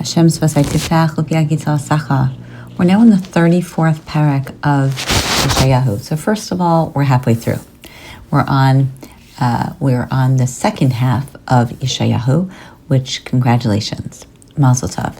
We're now in the 34th Perek of Yeshayahu. So first of all, we're halfway through. We're on the second half of Yeshayahu, which, congratulations, Mazel Tov.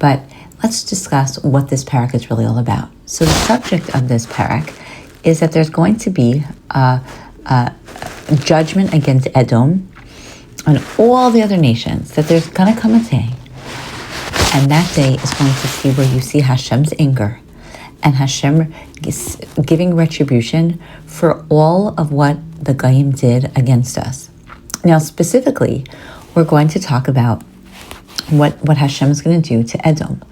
But let's discuss what this Perek is really all about. So the subject of this Perek is that there's going to be a judgment against Edom and all the other nations, that there's going to come a day, and that day is going to see where you see Hashem's anger and Hashem giving retribution for all of what the Goyim did against us. Now, specifically, we're going to talk about what Hashem is going to do to Edom.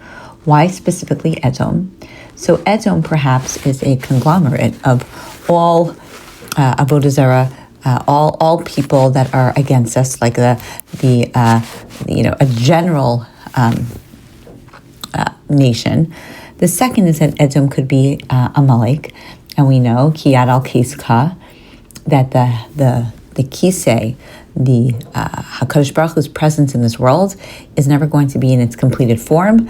Why specifically Edom? So Edom perhaps is a conglomerate of all Avodah Zarah, all people that are against us, like a general nation. The second is that Edom could be Amalek, and we know Kiyad al Kiska, that the Kisei, the HaKadosh Baruch Hu's presence in this world is never going to be in its completed form.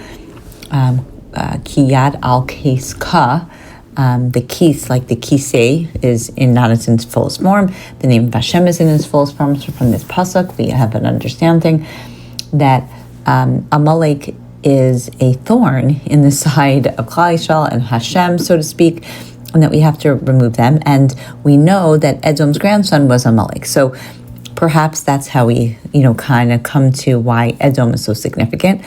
Kiyad al Kiska, the Kis, like the Kisei, is not in its fullest form. The name of Hashem is in its fullest form. So from this pasuk, we have an understanding that Amalek is a thorn in the side of Klal Yisrael and Hashem, so to speak, and that we have to remove them. And we know that Edom's grandson was Amalek. So perhaps that's how we, kind of come to why Edom is so significant.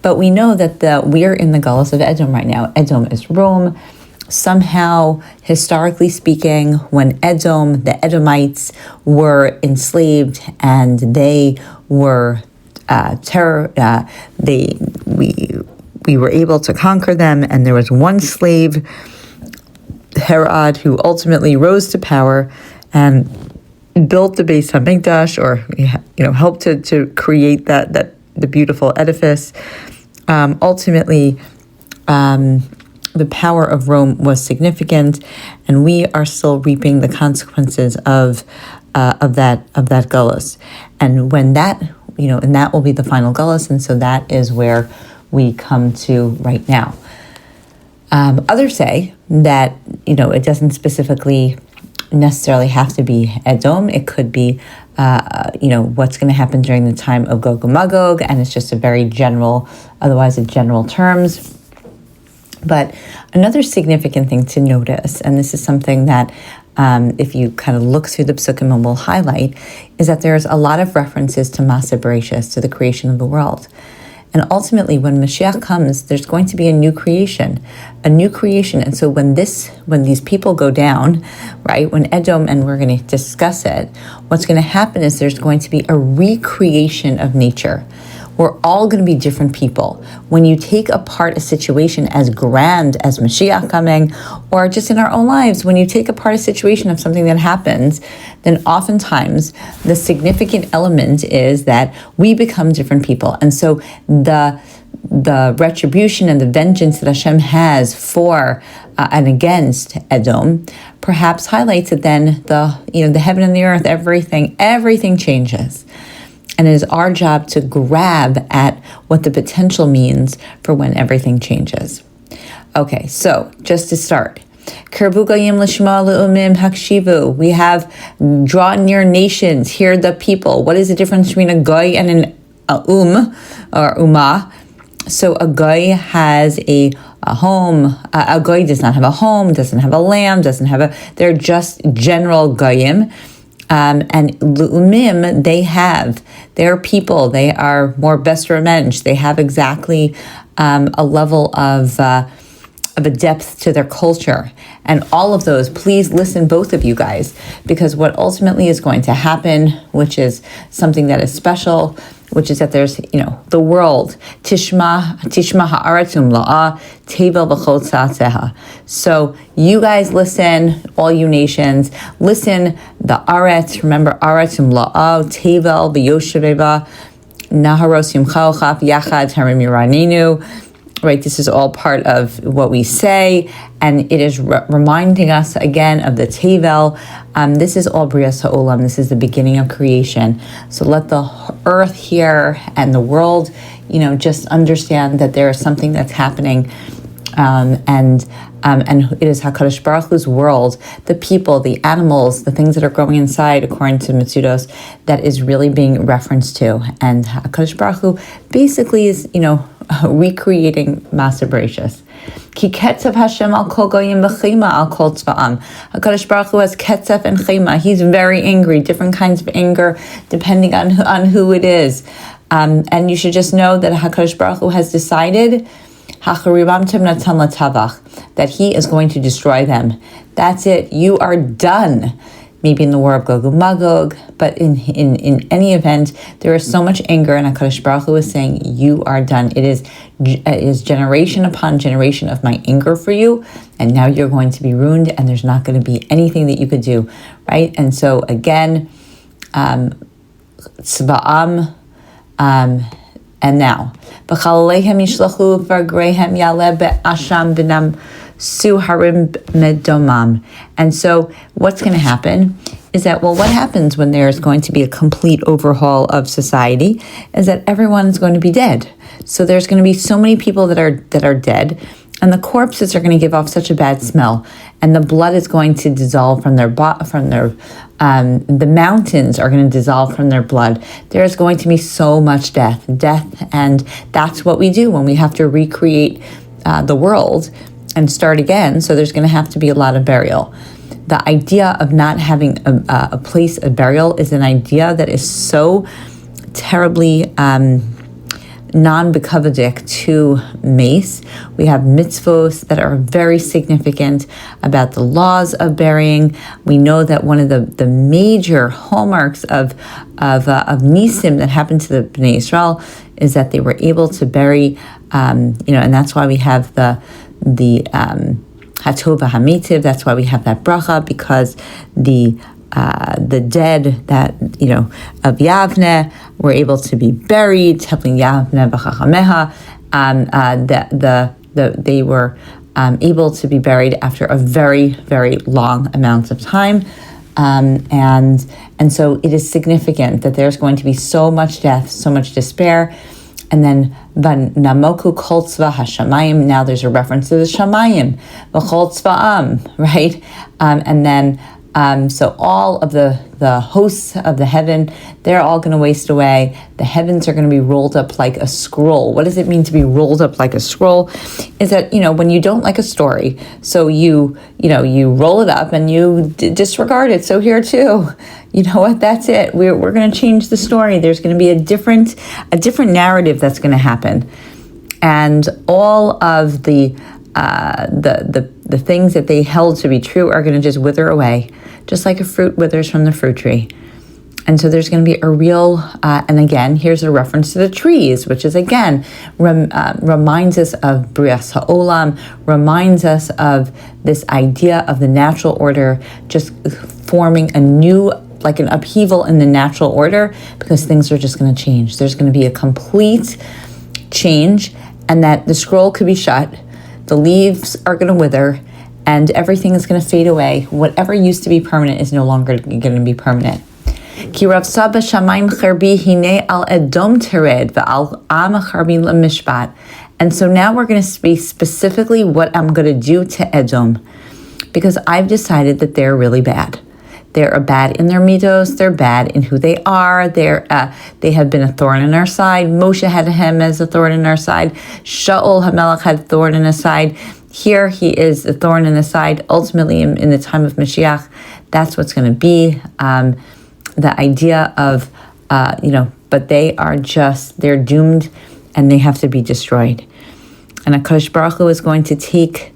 But we know that we're in the galus of Edom right now. Edom is Rome. Somehow, historically speaking, when the Edomites were enslaved and they were we were able to conquer them, and there was one slave, Herod, who ultimately rose to power and built the Beis HaMikdash, or helped to create the beautiful edifice. Ultimately, the power of Rome was significant, and we are still reaping the consequences of that galus. And when that and that will be the final galus, and so that is where we come to right now. Others say that it doesn't specifically necessarily have to be Edom. It could be what's going to happen during the time of Gog and Magog, and it's just a very general terms. But another significant thing to notice, and this is something that if you kind of look through the psukim and we'll highlight, is that there's a lot of references to Masa Bereshis, to the creation of the world. And ultimately, when Mashiach comes, there's going to be a new creation. And so when these people go down, right, when Edom, and we're going to discuss it, what's going to happen is there's going to be a recreation of nature. We're all going to be different people. When you take apart a situation as grand as Mashiach coming, or just in our own lives, when you take apart a situation of something that happens, then oftentimes the significant element is that we become different people. And so the retribution and the vengeance that Hashem has for and against Edom perhaps highlights that then the heaven and the earth, everything changes. And it is our job to grab at what the potential means for when everything changes. Okay, so just to start. We have draw near nations, hear the people. What is the difference between a goy and an or ummah? So a goy has a home. A goy does not have a home, doesn't have a land, they're just general goyim. And Lu'umim, they're people, they are more Besra Mensch, they have exactly a level of a depth to their culture. And all of those, please listen, both of you guys, because what ultimately is going to happen, which is something that is special, which is that there's, the world, Tishma ha'aratum la'a, tevel v'chol tza'atzeha. So you guys listen, all you nations, listen, the aretz, remember aratum la'a, tevel v'yosheveva, naharos yimchao chaf yachad harim yiraninu. right? This is all part of what we say, and it is reminding us again of the Tevel. This is all Brias Ha'olam. This is the beginning of creation. So let the earth here and the world, just understand that there is something that's happening, and it is HaKadosh Baruch Hu's world, the people, the animals, the things that are growing inside, according to Mitzudos, that is really being referenced to. And HaKadosh Baruch Hu basically is, recreating Masa Bereshis. Ki ketzav Hashem al kol goyim v'chema al kol tzva'am. HaKadosh Baruch Hu has ketzav and chema. He's very angry, different kinds of anger, depending on who it is. And you should just know that HaKadosh Baruch Hu has decided that he is going to destroy them. That's it. You are done. Maybe in the war of Gog and Magog, but in any event, there is so much anger, and HaKadosh Baruch Hu is saying, you are done. It is generation upon generation of my anger for you, and now you're going to be ruined, and there's not going to be anything that you could do, right? And so again, Tzva'am, and now, B'chalaleihem yishlachu v'agreihem yaleh be'asham v'nam su harim medomam. And so what's going to happen is that, what happens when there's going to be a complete overhaul of society is that everyone is going to be dead. So there's going to be so many people that are dead, and the corpses are going to give off such a bad smell, and the blood is going to dissolve from their the mountains are going to dissolve from their blood. There's going to be so much death, and that's what we do when we have to recreate the world and start again. So there's going to have to be a lot of burial. The idea of not having a place of burial is an idea that is so terribly non-bekavadik to mace. We have mitzvos that are very significant about the laws of burying. We know that one of the major hallmarks of nisim that happened to the Bnei Israel is that they were able to bury, and that's why we have the Hatov HaMitiv. That's why we have that bracha, because the dead that of Yavne were able to be buried. Helping Yavne v'chachameha, they were able to be buried after a very, very long amount of time, and so it is significant that there's going to be so much death, so much despair. And then namoku kol tzva hashamayim. Now there's a reference to the shamayim, v'chol tzva'am, right? And then so all of the hosts of the heaven, they're all going to waste away. The heavens are going to be rolled up like a scroll. What does it mean to be rolled up like a scroll? Is that, when you don't like a story, so you roll it up and you disregard it. So here too, you know what? That's it. We're going to change the story. There's going to be a different narrative that's going to happen, and all of the things that they held to be true are going to just wither away, just like a fruit withers from the fruit tree. And so there's going to be a real, and again, here's a reference to the trees, which is again, reminds us of Brias Ha'olam, reminds us of this idea of the natural order, just forming a new, like an upheaval in the natural order, because things are just going to change. There's going to be a complete change, and that the scroll could be shut, the leaves are going to wither, and everything is going to fade away. Whatever used to be permanent is no longer going to be permanent. Ki Rav Saba Shamayim Cherbi Hine al Edom Tered ve'al Am Cherbi LaMishpat. And so now we're going to speak specifically what I'm going to do to Edom, because I've decided that they're really bad. They're bad in their mitos. They're bad in who they are. They have been a thorn in our side. Moshe had him as a thorn in our side. Shaul HaMelech had a thorn in his side. Here he is a thorn in the side. Ultimately, in the time of Mashiach, that's what's going to be. The idea of, but they're doomed, and they have to be destroyed. And HaKadosh Baruch Hu is going to take,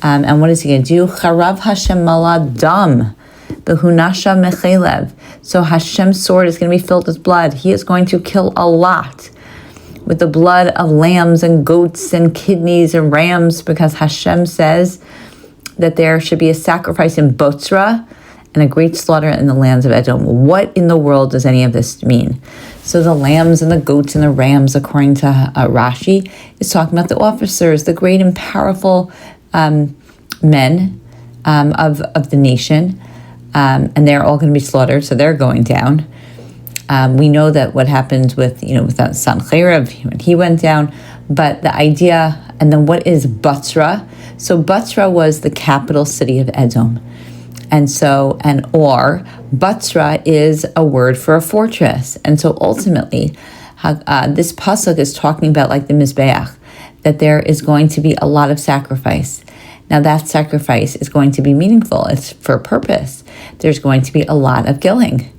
and what is he going to do? Charav Hashem maladam. The Hunasha Mechelev. So Hashem's sword is going to be filled with blood. He is going to kill a lot with the blood of lambs and goats and kidneys and rams, because Hashem says that there should be a sacrifice in Botzra, and a great slaughter in the lands of Edom. What in the world does any of this mean? So the lambs and the goats and the rams, according to Rashi, is talking about the officers, the great and powerful men of the nation, and they're all going to be slaughtered, so they're going down. We know that what happened with Sancherib when he went down, but the idea, and then what is Batra? So Batra was the capital city of Edom. And so, Batra is a word for a fortress. And so ultimately, this pasuk is talking about like the Mizbeach, that there is going to be a lot of sacrifice. Now that sacrifice is going to be meaningful. It's for a purpose. There's going to be a lot of killing.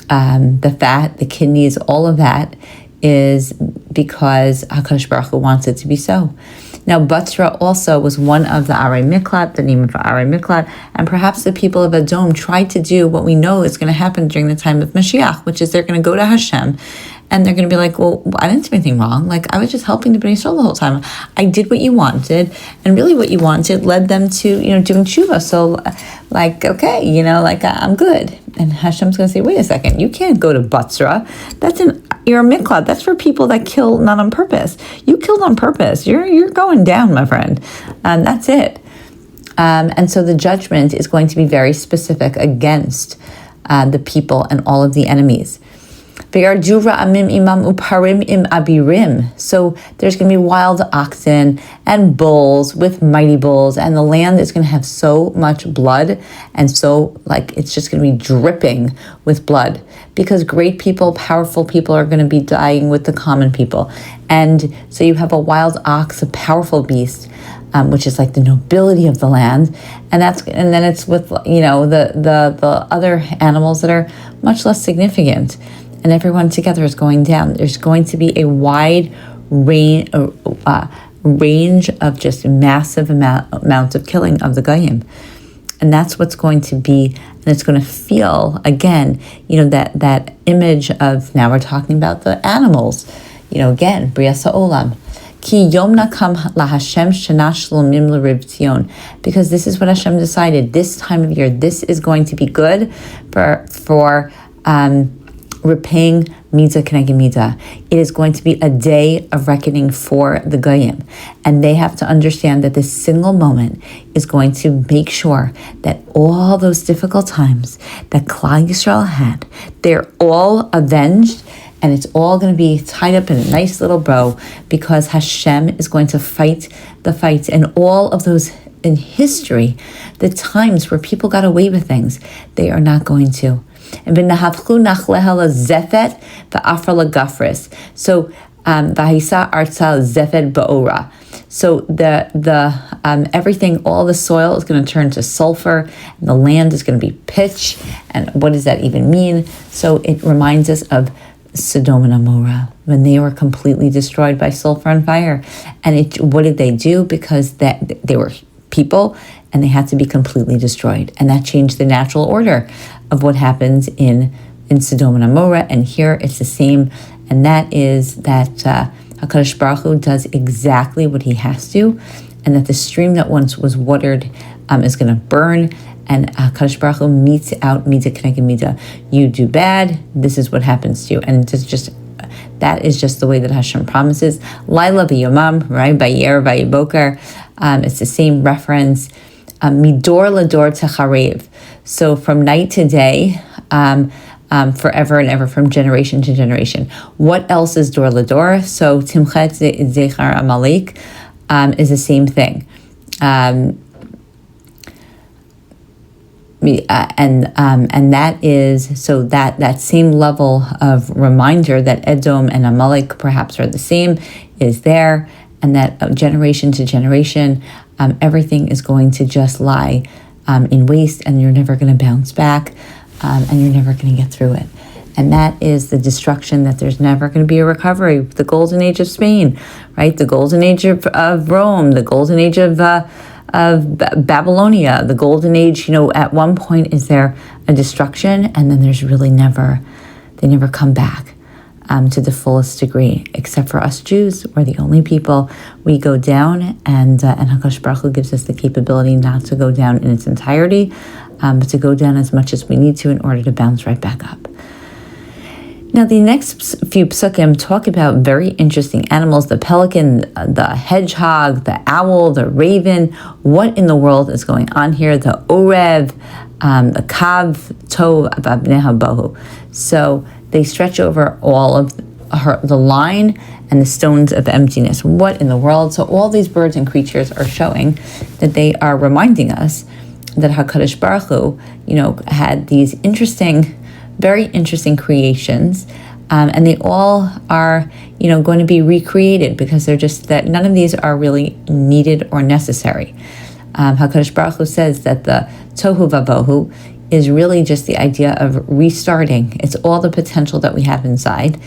The fat, the kidneys, all of that is because HaKadosh Baruch Hu wants it to be so. Now, Batra also was one of the Arei Miklat, the name of Arei Miklat, and perhaps the people of Edom tried to do what we know is going to happen during the time of Mashiach, which is they're going to go to Hashem, and they're going to be like, well, I didn't do anything wrong. Like, I was just helping the Bnei Yisrael the whole time. I did what you wanted, and really what you wanted led them to, doing tshuva. So, like, okay, I'm good. And Hashem's going to say, wait a second, you can't go to Batra. You're a miklat. That's for people that kill not on purpose. You killed on purpose. You're going down, my friend. And that's it. And so the judgment is going to be very specific against the people and all of the enemies. So there's going to be wild oxen and bulls with mighty bulls, and the land is going to have so much blood, and so it's just going to be dripping with blood, because great people, powerful people are going to be dying with the common people. And so you have a wild ox, a powerful beast, which is like the nobility of the land, and then it's with the other animals that are much less significant. And everyone together is going down. There's going to be a wide range of just massive amount of killing of the Goyim. And that's what's going to be, and it's going to feel, again, that image of, now we're talking about the animals, again, Brias HaOlam. Ki yom nakam laHashem shana shlomim l'Riv Tzion. Because this is what Hashem decided. This time of year, this is going to be good for repaying Midah K'neged Midah. It is going to be a day of reckoning for the Goyim. And they have to understand that this single moment is going to make sure that all those difficult times that Klal Yisrael had, they're all avenged, and it's all going to be tied up in a nice little bow, because Hashem is going to fight the fights. And all of those in history, the times where people got away with things, they are not going to. And zefet so v'haisa arza zefet ba'ora. So the everything, all the soil is going to turn to sulfur, and the land is going to be pitch. And what does that even mean? So it reminds us of Sodom and Amorah, when they were completely destroyed by sulfur and fire. And what did they do? Because they were people, and they had to be completely destroyed. And that changed the natural order of what happens in Sodom and Amorah. And here it's the same, and that is that HaKadosh Baruch Hu does exactly what he has to, and that the stream that once was watered is going to burn, and HaKadosh Baruch Hu meets out Midah K'neged Midah. You do bad, this is what happens to you. And that is just the way that Hashem promises. Laila v'yomam, right? Bayer v'yiboker. It's the same reference. Midor lador techarev. So from night to day, forever and ever, from generation to generation. What else is dor lador? So timchet zechar amalek is the same thing. And that is, so that same level of reminder that Edom and Amalek perhaps are the same is there, and that generation to generation, everything is going to just lie in waste, and you're never going to bounce back, and you're never going to get through it. And that is the destruction, that there's never going to be a recovery. The golden age of Spain, right? The golden age of Rome, the golden age of Babylonia, the golden age, at one point is there a destruction, and then there's really they never come back to the fullest degree, except for us Jews. We're the only people. We go down, and HaKadosh Baruch Hu gives us the capability not to go down in its entirety, but to go down as much as we need to in order to bounce right back up. Now, the next few psukim talk about very interesting animals: the pelican, the hedgehog, the owl, the raven. What in the world is going on here? The orev, the kav, tov, abneha bohu. So they stretch over all of the line and the stones of emptiness. What in the world? So all these birds and creatures are showing that they are reminding us that HaKadosh Baruch Hu, had these very interesting creations, and they all are, going to be recreated, because they're just that none of these are really needed or necessary. HaKadosh Baruch Hu says that the tohu vavohu is really just the idea of restarting. It's all the potential that we have inside,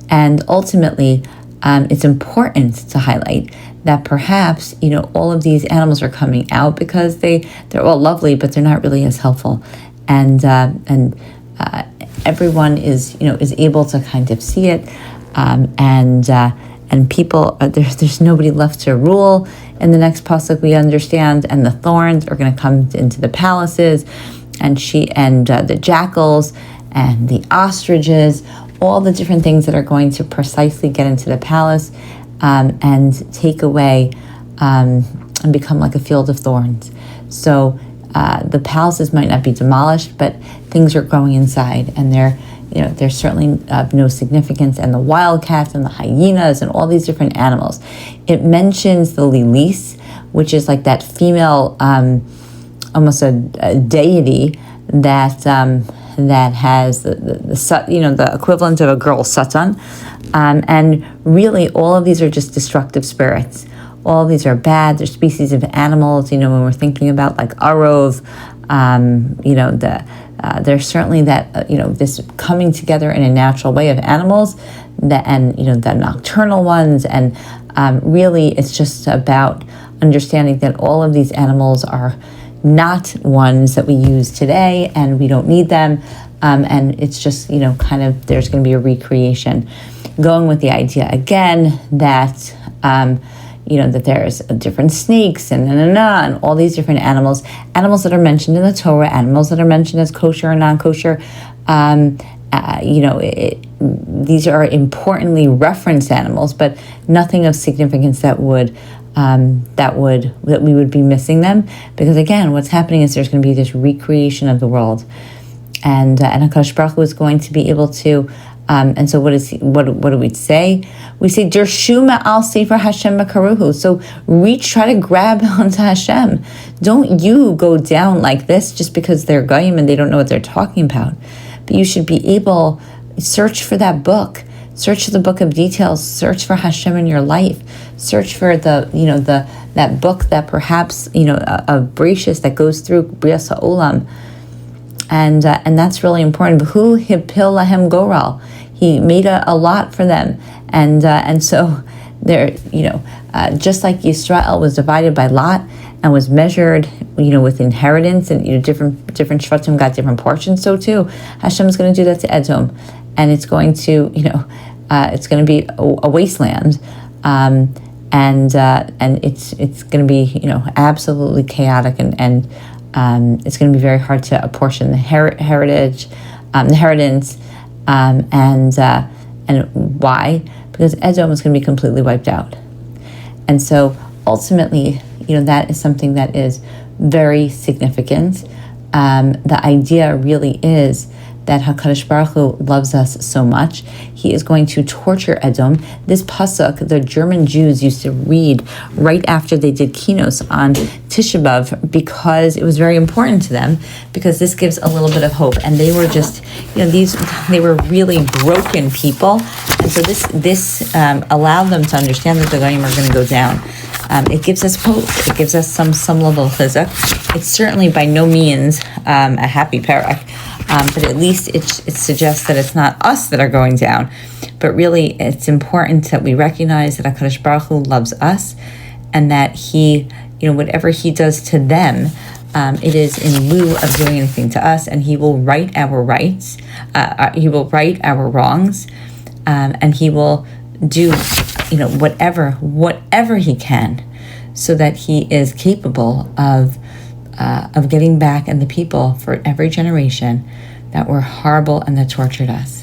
and ultimately, it's important to highlight that perhaps, all of these animals are coming out because they're all lovely, but they're not really as helpful, and everyone is able to kind of see it, and people there's nobody left to rule. In the next pasuk, we understand, and the thorns are going to come into the palaces, and the jackals and the ostriches, all the different things that are going to precisely get into the palace and take away and become like a field of thorns. So the palaces might not be demolished, but things are growing inside, and they're certainly of no significance. And the wildcats and the hyenas and all these different animals. It mentions the lilis, which is like that female, almost a deity that has the equivalent of a girl satan, and really all of these are just destructive spirits. All of these are bad. They're species of animals. When we're thinking about like arov, there's certainly that this coming together in a natural way of animals, the nocturnal ones, and really it's just about understanding that all of these animals are not ones that we use today, and we don't need them, and it's just there's going to be a recreation, going with the idea again that that there's different snakes and all these different animals that are mentioned in the Torah, animals that are mentioned as kosher and non-kosher. These are importantly referenced animals, but nothing of significance that we would be missing them, because again, what's happening is there's going to be this recreation of the world, and HaKadosh Baruch Hu is going to be able to. And so what do we say? We say, Dershu ma'al Sefer Hashem makaruhu. So try to grab onto Hashem. Don't you go down like this just because they're goyim and they don't know what they're talking about. But you should be able, search for that book. Search for the book of details. Search for Hashem in your life. Search for that book that perhaps, of Bereshis that goes through Brias HaOlam. And that's really important. Who hipil lahem goral? He made a lot for them, and so there, just like Yisrael was divided by lot and was measured, with inheritance, and different shvatim got different portions. So too, Hashem is going to do that to Edom, and it's going to, it's going to be a wasteland, and it's going to be, absolutely chaotic, and it's going to be very hard to apportion the inheritance, and why? Because Edom is going to be completely wiped out, and so ultimately, that is something that is very significant. The idea really is that HaKadosh Baruch Hu loves us so much, he is going to torture Edom. This pasuk, the German Jews used to read right after they did kinos on Tisha B'Av, because it was very important to them, because this gives a little bit of hope. And they were just, they were really broken people. And so this allowed them to understand that the Goyim are going to go down. It gives us hope. It gives us some level of chizuk. It's certainly by no means a happy Perek, but at least it suggests that it's not us that are going down. But really, it's important that we recognize that HaKadosh Baruch Hu loves us, and that he, whatever he does to them, it is in lieu of doing anything to us, and he will right our rights. He will right our wrongs, and he will do whatever he can, so that he is capable of of getting back at the people for every generation that were horrible and that tortured us.